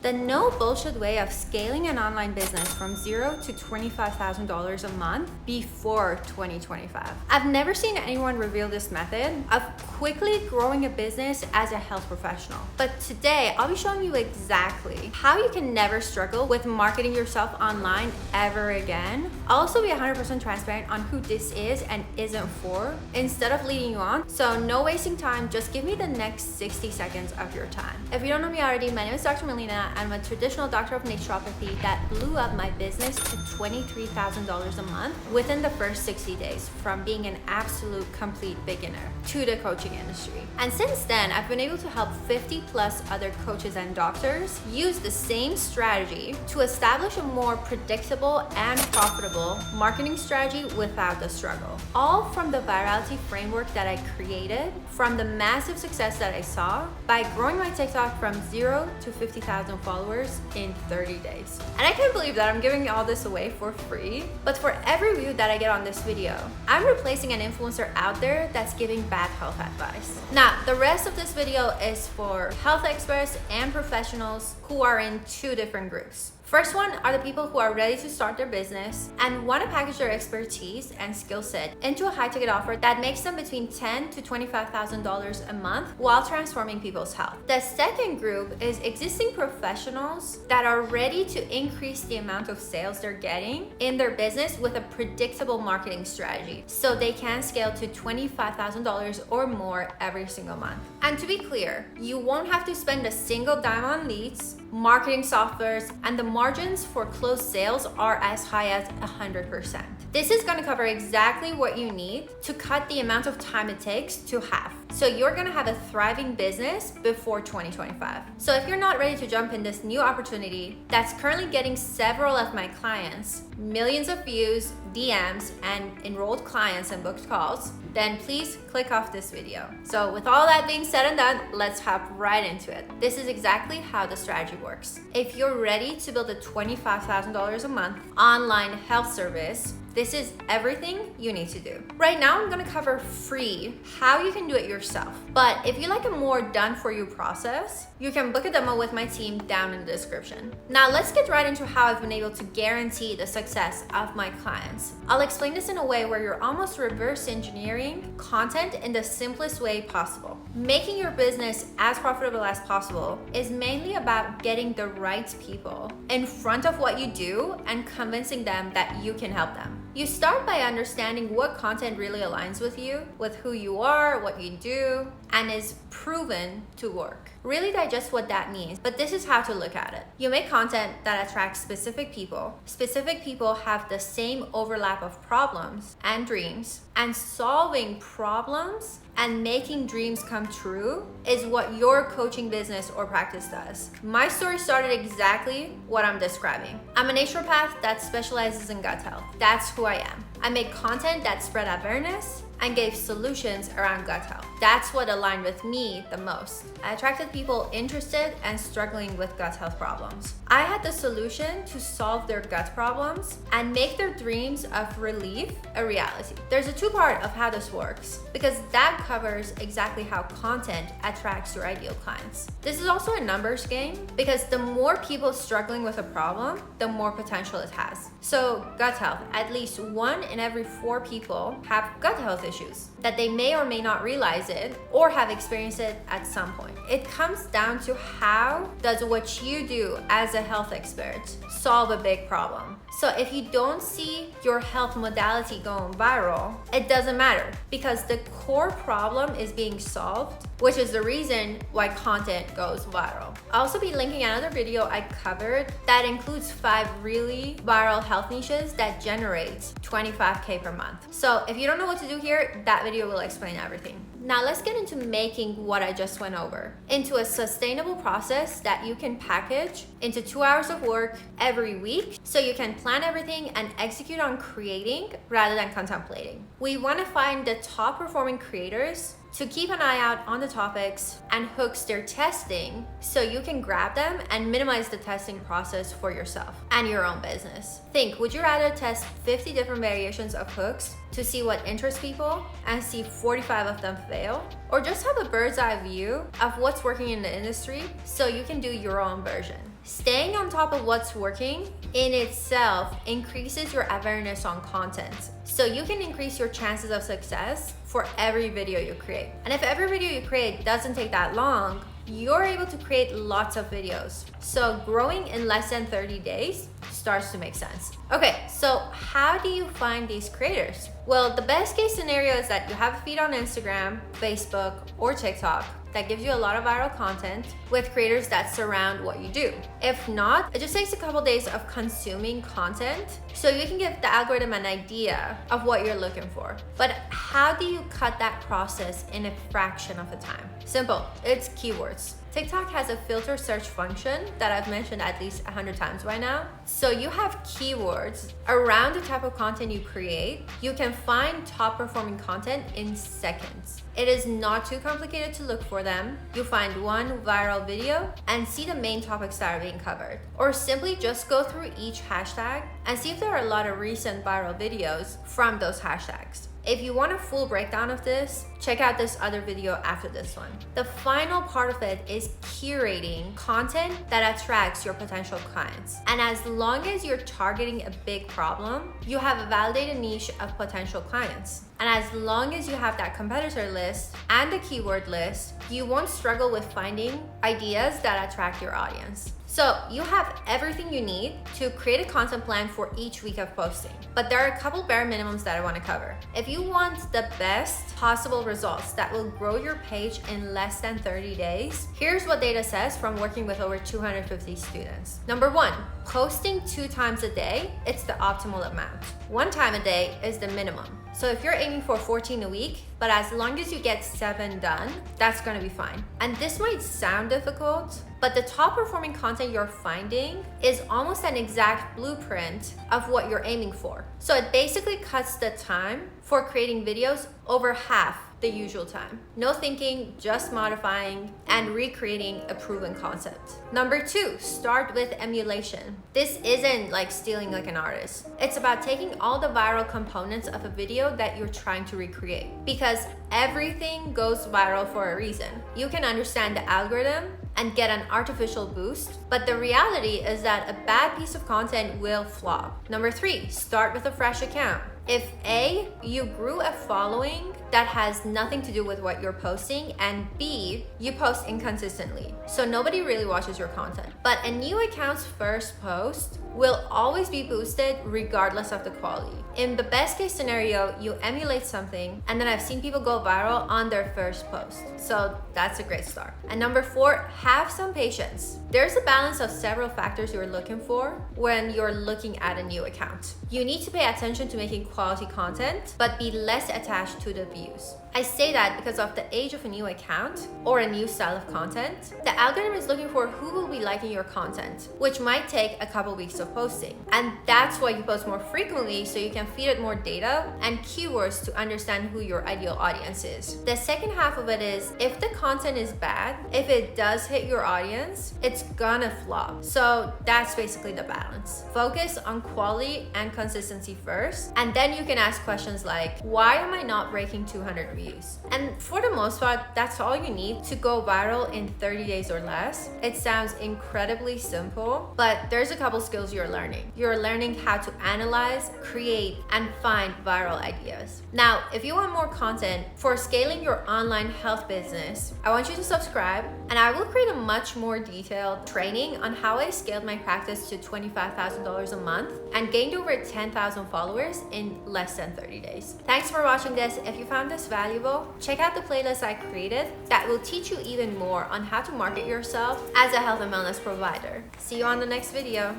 The no bullshit way of scaling an online business from $0 to $25,000 a month before 2025. I've never seen anyone reveal this method of quickly growing a business as a health professional. But today, I'll be showing you exactly how you can never struggle with marketing yourself online ever again. I'll also be 100% transparent on who this is and isn't for, instead of leading you on. So no wasting time, just give me the next 60 seconds of your time. If you don't know me already, my name is Dr. Melina. I'm a traditional doctor of naturopathy that blew up my business to $23,000 a month within the first 60 days, from being an absolute complete beginner to the coaching industry. And since then, I've been able to help 50 plus other coaches and doctors use the same strategy to establish a more predictable and profitable marketing strategy without the struggle. All from the virality framework that I created, from the massive success that I saw by growing my TikTok from 0 to 50,000 followers in 30 days. And I can't believe that I'm giving all this away for free, but for every view that I get on this video, I'm replacing an influencer out there that's giving bad health advice. Now, the rest of this video is for health experts and professionals who are in two different groups. First one are the people who are ready to start their business and want to package their expertise and skill set into a high-ticket offer that makes them between $10,000 to $25,000 a month while transforming people's health. The second group is existing professionals that are ready to increase the amount of sales they're getting in their business with a predictable marketing strategy so they can scale to $25,000 or more every single month. And to be clear, you won't have to spend a single dime on leads, marketing softwares, and the margins for closed sales are as high as 100%. This is going to cover exactly what you need to cut the amount of time it takes to half. So you're going to have a thriving business before 2025. So if you're not ready to jump in this new opportunity that's currently getting several of my clients millions of views, DMs, and enrolled clients and booked calls, then please click off this video. So with all that being said and done, let's hop right into it. This is exactly how the strategy works. If you're ready to build a $25,000 a month online health service, this is everything you need to do. Right now, I'm gonna cover free how you can do it yourself. But if you like a more done-for-you process, you can book a demo with my team down in the description. Now, let's get right into how I've been able to guarantee the success of my clients. I'll explain this in a way where you're almost reverse engineering content in the simplest way possible. Making your business as profitable as possible is mainly about getting the right people in front of what you do and convincing them that you can help them. You start by understanding what content really aligns with you, with who you are, what you do, and is proven to work. Really digest what that means, but this is how to look at it. You make content that attracts specific people. Specific people have the same overlap of problems and dreams, and solving problems and making dreams come true is what your coaching business or practice does. My story started exactly what I'm describing. I'm a naturopath that specializes in gut health. That's who I am. I make content that spread awareness and gave solutions around gut health. That's what aligned with me the most. I attracted people interested and struggling with gut health problems. I had the solution to solve their gut problems and make their dreams of relief a reality. There's a two-part of how this works, because that covers exactly how content attracts your ideal clients. This is also a numbers game, because the more people struggling with a problem, the more potential it has. So gut health, at least 1 in every 4 people have gut health issues that they may or may not realize it or have experienced it at some point. It comes down to how does what you do as a health expert solve a big problem. So if you don't see your health modality going viral, it doesn't matter, because the core problem is being solved, which is the reason why content goes viral. I'll also be linking another video I covered that includes 5 really viral health niches that generate $25K per month. So if you don't know what to do here, that video will explain everything. Now let's get into making what I just went over into a sustainable process that you can package into 2 hours of work every week, so you can plan everything and execute on creating rather than contemplating. We want to find the top performing creators to keep an eye out on the topics and hooks they're testing, so you can grab them and minimize the testing process for yourself and your own business. Think, would you rather test 50 different variations of hooks to see what interests people and see 45 of them fail? Or just have a bird's eye view of what's working in the industry so you can do your own version? Staying on top of what's working in itself increases your awareness on content. So you can increase your chances of success for every video you create. And if every video you create doesn't take that long, you're able to create lots of videos. So growing in less than 30 days starts to make sense. Okay, so how do you find these creators? Well, the best case scenario is that you have a feed on Instagram, Facebook, or TikTok that gives you a lot of viral content with creators that surround what you do. If not, it just takes a couple days of consuming content so you can give the algorithm an idea of what you're looking for. But how do you cut that process in a fraction of the time? Simple, it's keywords. TikTok has a filter search function that I've mentioned at least 100 times by now. So you have keywords around the type of content you create. You can find top performing content in seconds. It is not too complicated to look for them. You find one viral video and see the main topics that are being covered. Or simply just go through each hashtag and see if there are a lot of recent viral videos from those hashtags. If you want a full breakdown of this, check out this other video after this one. The final part of it is curating content that attracts your potential clients. And as long as you're targeting a big problem, you have a validated niche of potential clients. And as long as you have that competitor list and the keyword list, you won't struggle with finding ideas that attract your audience. So you have everything you need to create a content plan for each week of posting. But there are a couple bare minimums that I want to cover. If you want the best possible results that will grow your page in less than 30 days, here's what data says from working with over 250 students. Number one, posting 2 times a day, it's the optimal amount. 1 time a day is the minimum. So if you're aiming for 14 a week, but as long as you get 7 done, that's gonna be fine. And this might sound difficult, but the top performing content you're finding is almost an exact blueprint of what you're aiming for. So it basically cuts the time for creating videos over half the usual time. No thinking, just modifying and recreating a proven concept. Number 2, start with emulation. This isn't like stealing like an artist. It's about taking all the viral components of a video that you're trying to recreate, because everything goes viral for a reason. You can understand the algorithm and get an artificial boost, but the reality is that a bad piece of content will flop. Number 3, start with a fresh account. If A, you grew a following that has nothing to do with what you're posting, and B, you post inconsistently, so nobody really watches your content. But a new account's first post will always be boosted regardless of the quality. In the best case scenario, you emulate something, and then I've seen people go viral on their first post. So that's a great start. And number 4, have some patience. There's a balance of several factors you're looking for when you're looking at a new account. You need to pay attention to making quality content, but be less attached to the views. I say that because of the age of a new account or a new style of content. The algorithm is looking for who will be liking your content, which might take a couple weeks of posting. And that's why you post more frequently, so you can feed it more data and keywords to understand who your ideal audience is. The second half of it is, if the content is bad, if it does hit your audience, it's gonna flop. So that's basically the balance. Focus on quality and consistency first, and then you can ask questions like, why am I not breaking 200 views? And for the most part, that's all you need to go viral in 30 days or less. It sounds incredibly simple, but there's a couple skills you're learning. You're learning how to analyze, create, and find viral ideas. Now, if you want more content for scaling your online health business, I want you to subscribe, and I will create a much more detailed training on how I scaled my practice to $25,000 a month and gained over 10,000 followers in less than 30 days. Thanks for watching this. If you found this valuable, check out the playlist I created that will teach you even more on how to market yourself as a health and wellness provider. See you on the next video.